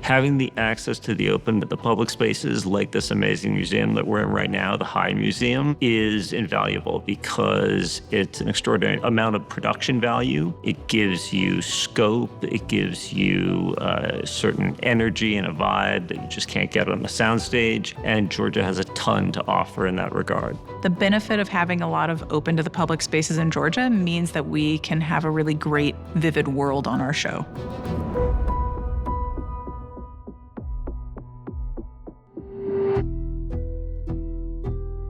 Having the access to the open, the public spaces like this amazing museum that we're in right now, the High Museum, is invaluable because it's an extraordinary amount of production value. It gives you scope, it gives you a certain energy and a vibe that you just can't get on a soundstage, and Georgia has a ton to offer in that regard. The benefit of having a lot of open to the public spaces in Georgia means that we can have a really great, vivid world on our show.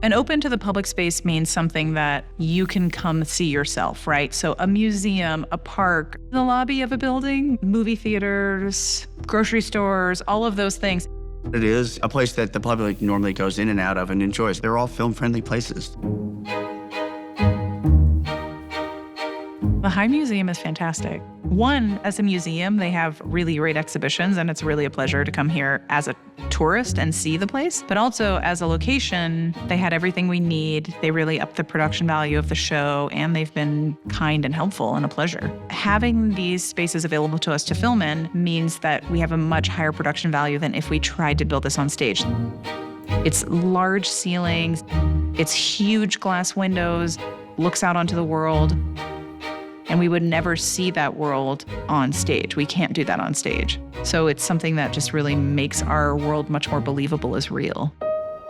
An open to the public space means something that you can come see yourself, right? So a museum, a park, the lobby of a building, movie theaters, grocery stores, all of those things. It is a place that the public normally goes in and out of and enjoys. They're all film-friendly places. The High Museum is fantastic. One, as a museum, they have really great exhibitions, and it's really a pleasure to come here as a tourist and see the place. But also, as a location, they had everything we need. They really upped the production value of the show, and they've been kind and helpful and a pleasure. Having these spaces available to us to film in means that we have a much higher production value than if we tried to build this on stage. It's large ceilings, it's huge glass windows, looks out onto the world. And we would never see that world on stage. We can't do that on stage. So it's something that just really makes our world much more believable as real.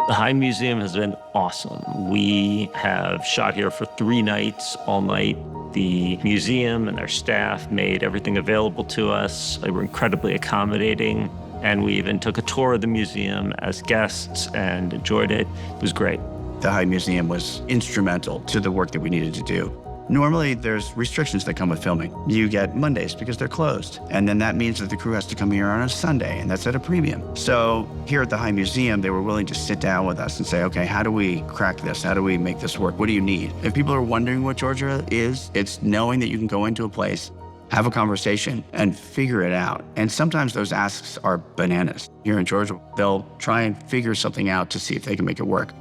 The High Museum has been awesome. We have shot here for 3 nights, all night. The museum and their staff made everything available to us. They were incredibly accommodating. And we even took a tour of the museum as guests and enjoyed it. It was great. The High Museum was instrumental to the work that we needed to do. Normally, there's restrictions that come with filming. You get Mondays because they're closed. And then that means that the crew has to come here on a Sunday, and that's at a premium. So here at the High Museum, they were willing to sit down with us and say, okay, how do we crack this? How do we make this work? What do you need? If people are wondering what Georgia is, it's knowing that you can go into a place, have a conversation, and figure it out. And sometimes those asks are bananas. Here in Georgia, they'll try and figure something out to see if they can make it work.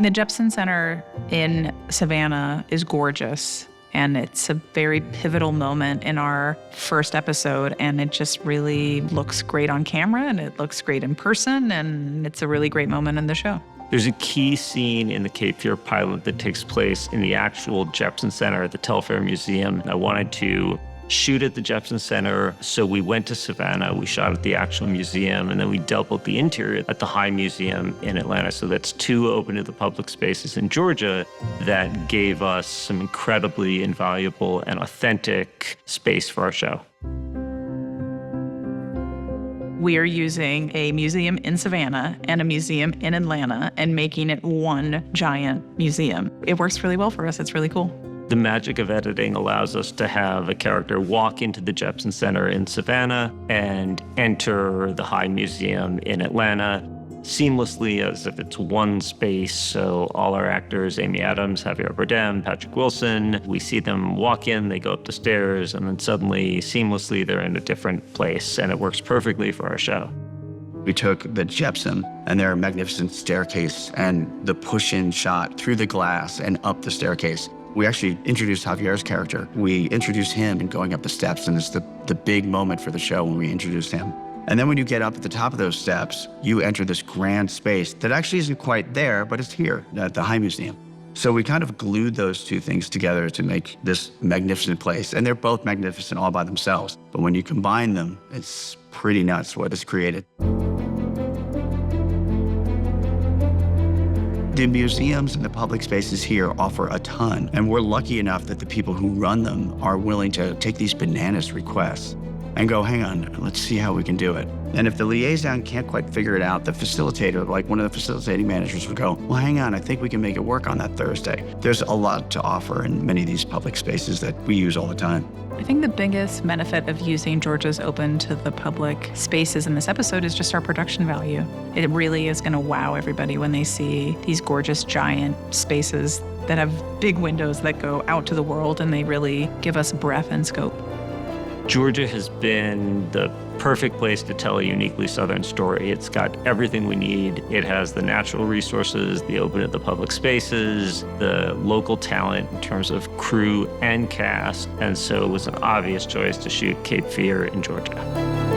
The Jepson Center in Savannah is gorgeous, and it's a very pivotal moment in our first episode, and it just really looks great on camera, and it looks great in person, and it's a really great moment in the show. There's a key scene in the Cape Fear pilot that takes place in the actual Jepson Center at the Telfair Museum. I wanted to shoot at the Jepson Center, so we went to Savannah, we shot at the actual museum, and then we doubled the interior at the High Museum in Atlanta. So that's 2 open to the public spaces in Georgia that gave us some incredibly invaluable and authentic space for our show. We are using a museum in Savannah and a museum in Atlanta and making it one giant museum. It works really well for us. It's really cool. The magic of editing allows us to have a character walk into the Jepson Center in Savannah and enter the High Museum in Atlanta seamlessly as if it's one space. So all our actors, Amy Adams, Javier Bardem, Patrick Wilson, we see them walk in, they go up the stairs, and then suddenly, seamlessly, they're in a different place, and it works perfectly for our show. We took the Jepson and their magnificent staircase and the push-in shot through the glass and up the staircase. We actually introduced Javier's character. We introduced him in going up the steps, and it's the big moment for the show when we introduced him. And then when you get up at the top of those steps, you enter this grand space that actually isn't quite there, but it's here at the High Museum. So we kind of glued those 2 things together to make this magnificent place. And they're both magnificent all by themselves. But when you combine them, it's pretty nuts what is created. The museums and the public spaces here offer a ton, and we're lucky enough that the people who run them are willing to take these bananas requests and go, hang on, let's see how we can do it. And if the liaison can't quite figure it out, the facilitator, like one of the facilitating managers would go, well, hang on, I think we can make it work on that Thursday. There's a lot to offer in many of these public spaces that we use all the time. I think the biggest benefit of using Georgia's open to the public spaces in this episode is just our production value. It really is going to wow everybody when they see these gorgeous giant spaces that have big windows that go out to the world, and they really give us breadth and scope. Georgia has been the perfect place to tell a uniquely Southern story. It's got everything we need. It has the natural resources, the open to the public spaces, the local talent in terms of crew and cast. And so it was an obvious choice to shoot Cape Fear in Georgia.